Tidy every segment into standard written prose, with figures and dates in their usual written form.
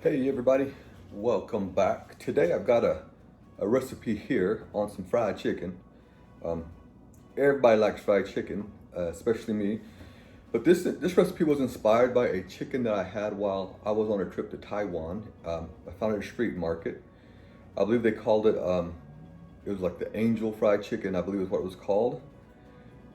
Hey everybody, welcome back. Today I've got a recipe here on some fried chicken. Um, Everybody likes fried chicken, especially me. But this recipe was inspired by a chicken that I had while I was on a trip to Taiwan. I found it at a street market. I believe they called it was like the angel fried chicken, I believe is what it was called.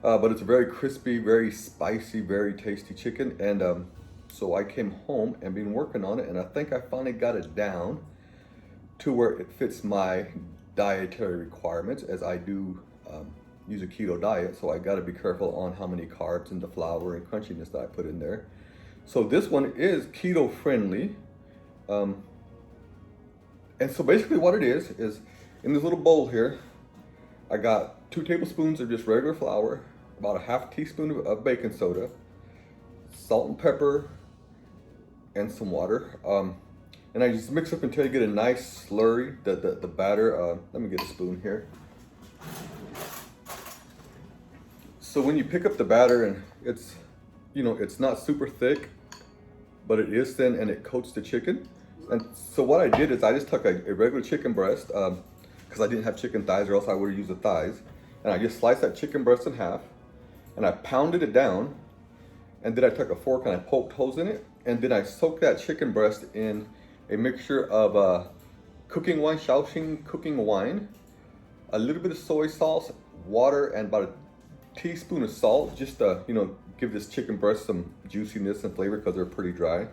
But it's a very crispy, very spicy, very tasty chicken. And so I came home and been working on it, and I think I finally got it down to where it fits my dietary requirements, as I do use a keto diet. So I got to be careful on how many carbs and the flour and crunchiness that I put in there. So this one is keto friendly. Um, and so basically what it is in this little bowl here, I got 2 tablespoons of just regular flour, about a half teaspoon of baking soda, salt and pepper, and some water. And I just mix up until you get a nice slurry, the batter. Let me get a spoon here. So when you pick up the batter, and it's not super thick, but it is thin and it coats the chicken. And so what I did is I just took a regular chicken breast, because I didn't have chicken thighs, or else I would have used the thighs. And I just sliced that chicken breast in half, and I pounded it down, and then I took a fork and I poked holes in it, and then I soaked that chicken breast in a mixture of cooking wine, Shaoxing cooking wine, a little bit of soy sauce, water, and about a teaspoon of salt, just to give this chicken breast some juiciness and flavor, because they're pretty dry.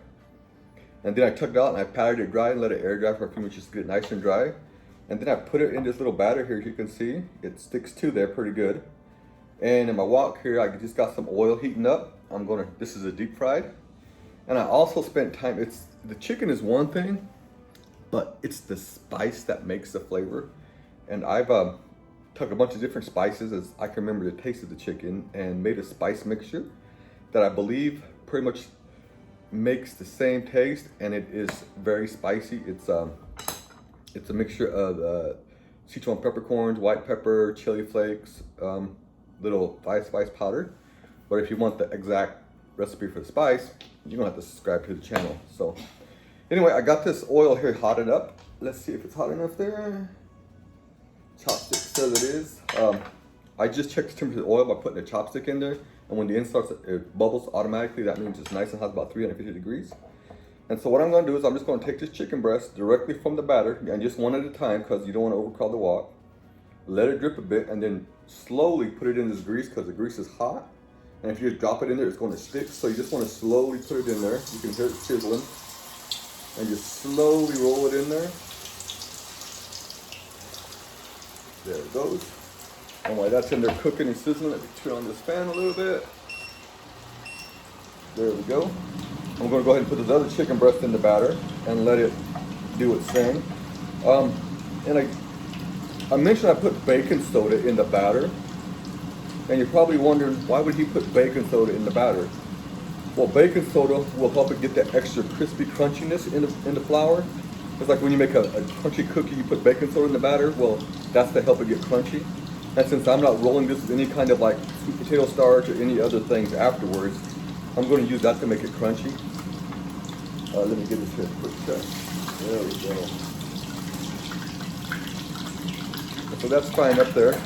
And then I took it out and I patted it dry and let it air dry for a few minutes just to get it nice and dry. And then I put it in this little batter here. As you can see, it sticks to there pretty good. And in my wok here, I just got some oil heating up. This is a deep fried. And I also spent time, the chicken is one thing, but it's the spice that makes the flavor. And I've took a bunch of different spices, as I can remember the taste of the chicken, and made a spice mixture that I believe pretty much makes the same taste, and it is very spicy. It's a mixture of Sichuan peppercorns, white pepper, chili flakes, little spice powder. But if you want the exact recipe for the spice, you're gonna have to subscribe to the channel. So anyway, I got this oil here hotted up. Let's see if it's hot enough there. Chopstick says it is. I just checked the temperature of the oil by putting a chopstick in there, and when the end starts, it bubbles automatically. That means it's nice and hot, about 350 degrees. And so what I'm gonna do is I'm just gonna take this chicken breast directly from the batter, and just one at a time, because you don't want to overcrowd the wok. Let it drip a bit, and then slowly put it in this grease, because the grease is hot. And if you just drop it in there, it's going to stick. So you just want to slowly put it in there. You can hear it sizzling. And just slowly roll it in there. There it goes. And while that's in there cooking and sizzling, let me turn on this fan a little bit. There we go. I'm going to go ahead and put this other chicken breast in the batter and let it do its thing. And I mentioned I put baking soda in the batter. And you're probably wondering, why would he put baking soda in the batter? Well, baking soda will help it get that extra crispy crunchiness in the flour. It's like when you make a crunchy cookie, you put baking soda in the batter. Well, that's to help it get crunchy. And since I'm not rolling this with any kind of like sweet potato starch or any other things afterwards, I'm going to use that to make it crunchy. Let me get this here quick check. There we go. So that's fine up there.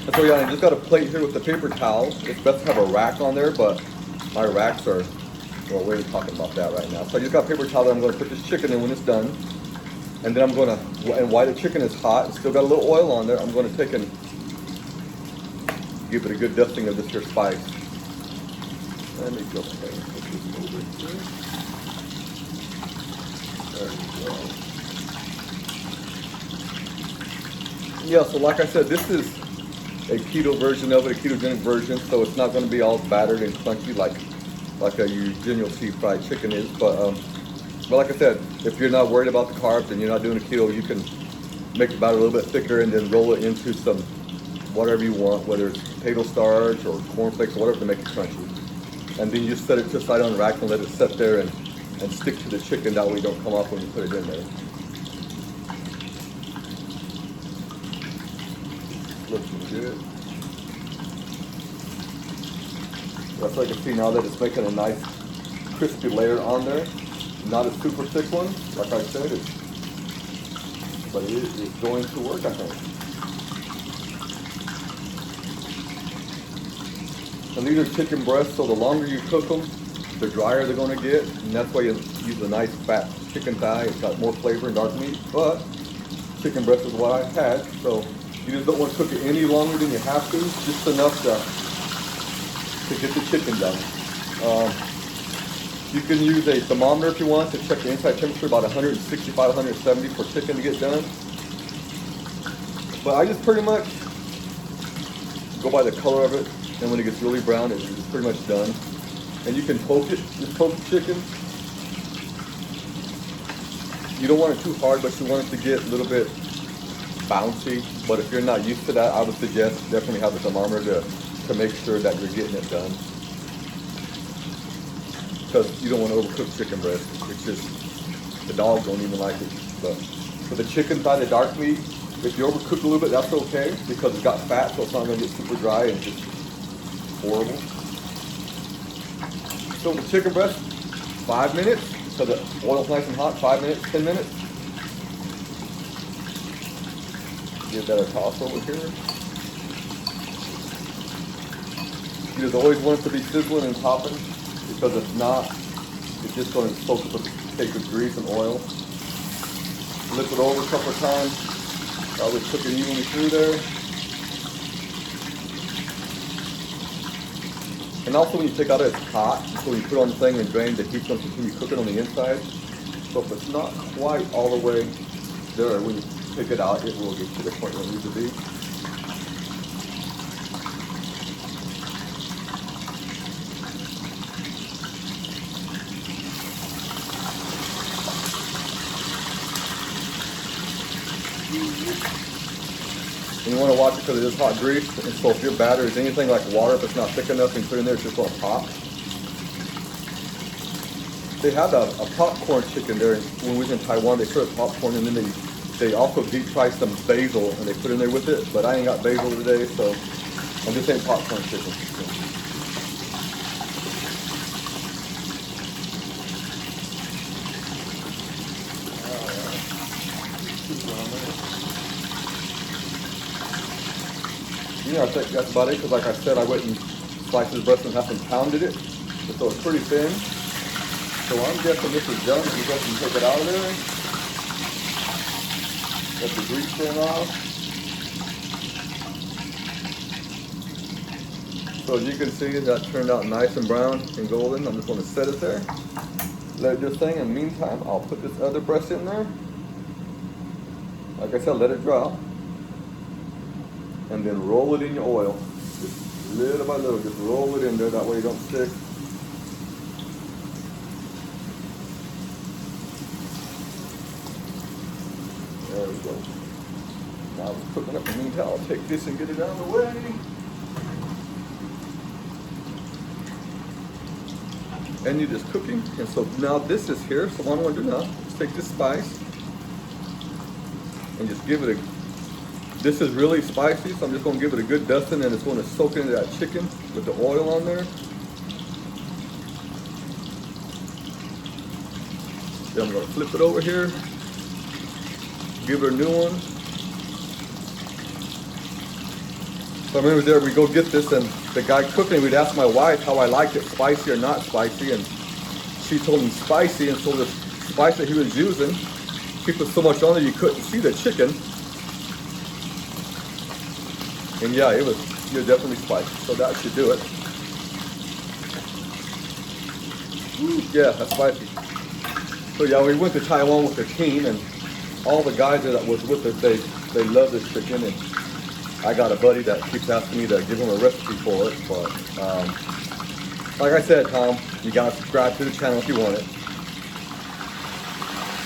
And so yeah, I just got a plate here with the paper towel. It's best to have a rack on there, but my racks are, well, we're talking about that right now. So I just got a paper towel that I'm going to put this chicken in when it's done. And then I'm going to, and while the chicken is hot, it's still got a little oil on there, I'm going to take and give it a good dusting of this here spice. Let me go ahead and put this over here. There we go. Yeah, so like I said, this is a keto version of it, a ketogenic version, so it's not going to be all battered and crunchy like a general sea fried chicken is. But like I said, if you're not worried about the carbs and you're not doing a keto, you can make the batter a little bit thicker and then roll it into some whatever you want, whether it's potato starch or cornflakes or whatever, to make it crunchy. And then you just set it to the side on the rack and let it sit there and stick to the chicken. That way it don't come off when you put it in there. Looking good. So you can see now that it's making a nice crispy layer on there. Not a super thick one, like I said, but it is going to work, I think. And these are chicken breasts, so the longer you cook them, the drier they're going to get, and that's why you use a nice fat chicken thigh. It's got more flavor and dark meat, but chicken breast is what I had, so you just don't want to cook it any longer than you have to, just enough to get the chicken done. You can use a thermometer if you want to check the inside temperature, about 165, 170 for chicken to get done. But I just pretty much go by the color of it, and when it gets really brown, it's pretty much done. And you can poke it, just poke the chicken. You don't want it too hard, but you want it to get a little bit bouncy. But if you're not used to that, I would suggest definitely have a thermometer to make sure that you're getting it done. Because you don't want to overcook chicken breast. It's just, the dogs don't even like it. But for the chicken thigh, the dark meat, if you overcook a little bit, that's okay, because it's got fat, so it's not going to get super dry and just horrible. So the chicken breast, 5 minutes, so the oil's nice and hot, 5 minutes, 10 minutes. Give that a toss over here. You just always want it to be sizzling and popping, because if not, it's just going to soak up a cake of grease and oil. Flip it over a couple of times. Probably cook it evenly through there. And also when you take it out, it's hot. So when you put it on the thing and drain, the heat's going to continue cooking on the inside. So if it's not quite all the way there, when you take it out, it will get to the point where it needs to be. And you want to watch it because it is hot grease, and so if your batter is anything like water, if it's not thick enough and you put it in there, it's just going to pop. They had a popcorn chicken there when we was in Taiwan. They served popcorn, and then they also deep fried some basil and they put in there with it, but I ain't got basil today, so I'm just saying popcorn chicken. Yeah, I think that's about it, because like I said, I went and sliced his breast in half and pounded it, so it's pretty thin. So I'm guessing this is done. You guys can take it out of there. Let the grease thin off. So as you can see, that turned out nice and brown and golden. I'm just going to set it there. Let it do its thing. In the meantime, I'll put this other breast in there. Like I said, let it drop. And then roll it in your oil. Just little by little, just roll it in there, that way you don't stick. There we go. Now it's cooking up. In the meantime, I'll take this and get it out of the way. And you're just cooking. And so now this is here, so what I'm gonna do now is take this spice and just give it a, this is really spicy, so I'm just gonna give it a good dusting, and it's gonna soak into that chicken with the oil on there. Then I'm gonna flip it over here, give it a new one. So I remember there, we go get this, and the guy cooking, we'd ask my wife how I liked it, spicy or not spicy, and she told him spicy, and so the spice that he was using, he put so much on there you couldn't see the chicken. And yeah, it was definitely spicy, so that should do it. Woo, yeah, that's spicy. So yeah, we went to Taiwan with the team, and all the guys that was with us, they love this chicken, and I got a buddy that keeps asking me to give him a recipe for it, but like I said, Tom, you gotta subscribe to the channel if you want it.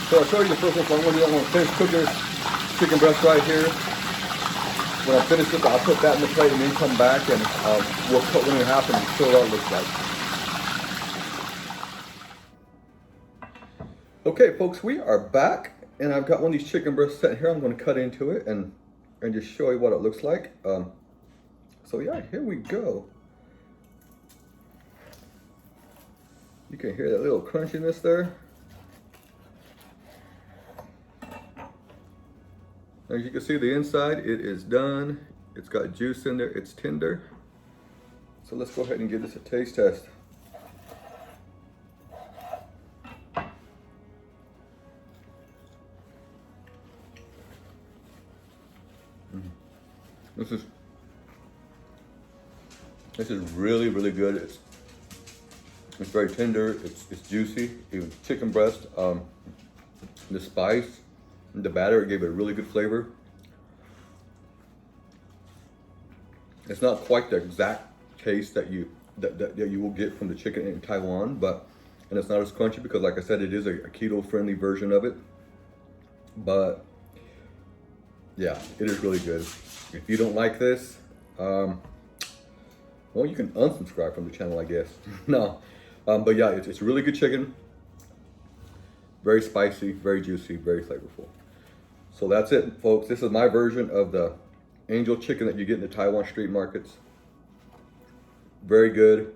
So I'll show you the first one, so I'm gonna finish cooking this chicken breast right here. When I finish this, I'll put that in the plate and then come back, and we'll cut one in half and show what it looks like. Okay, folks, we are back, and I've got one of these chicken breasts set here. I'm going to cut into it and just show you what it looks like. So yeah, here we go. You can hear that little crunchiness there. As you can see, the inside, it is done. It's got juice in there, it's tender. So let's go ahead and give this a taste test. This is really, really good. It's very tender. It's juicy. Even chicken breast. The spice, the batter, it gave it a really good flavor. It's not quite the exact taste that you will get from the chicken in Taiwan, and it's not as crunchy because, like I said, it is a keto-friendly version of it. But yeah, it is really good. If you don't like this, well, you can unsubscribe from the channel, I guess. No, but yeah, it's really good chicken. Very spicy, very juicy, very flavorful. So that's it, folks. This is my version of the angel chicken that you get in the Taiwan street markets. Very good.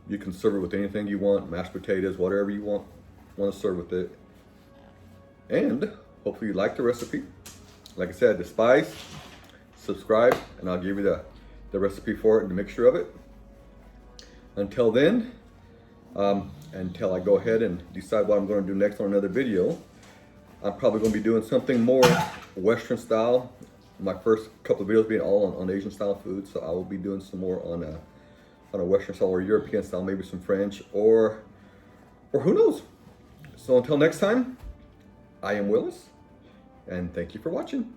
You can serve it with anything you want, mashed potatoes, whatever you want to serve with it. And hopefully you like the recipe. Like I said, the spice, subscribe, and I'll give you the recipe for it and the mixture of it. Until then, until I go ahead and decide what I'm going to do next on another video, I'm probably going to be doing something more Western style. My first couple of videos being all on Asian style food, so I will be doing some more on a Western style or European style, maybe some French or who knows. So until next time, I am Willis, and thank you for watching.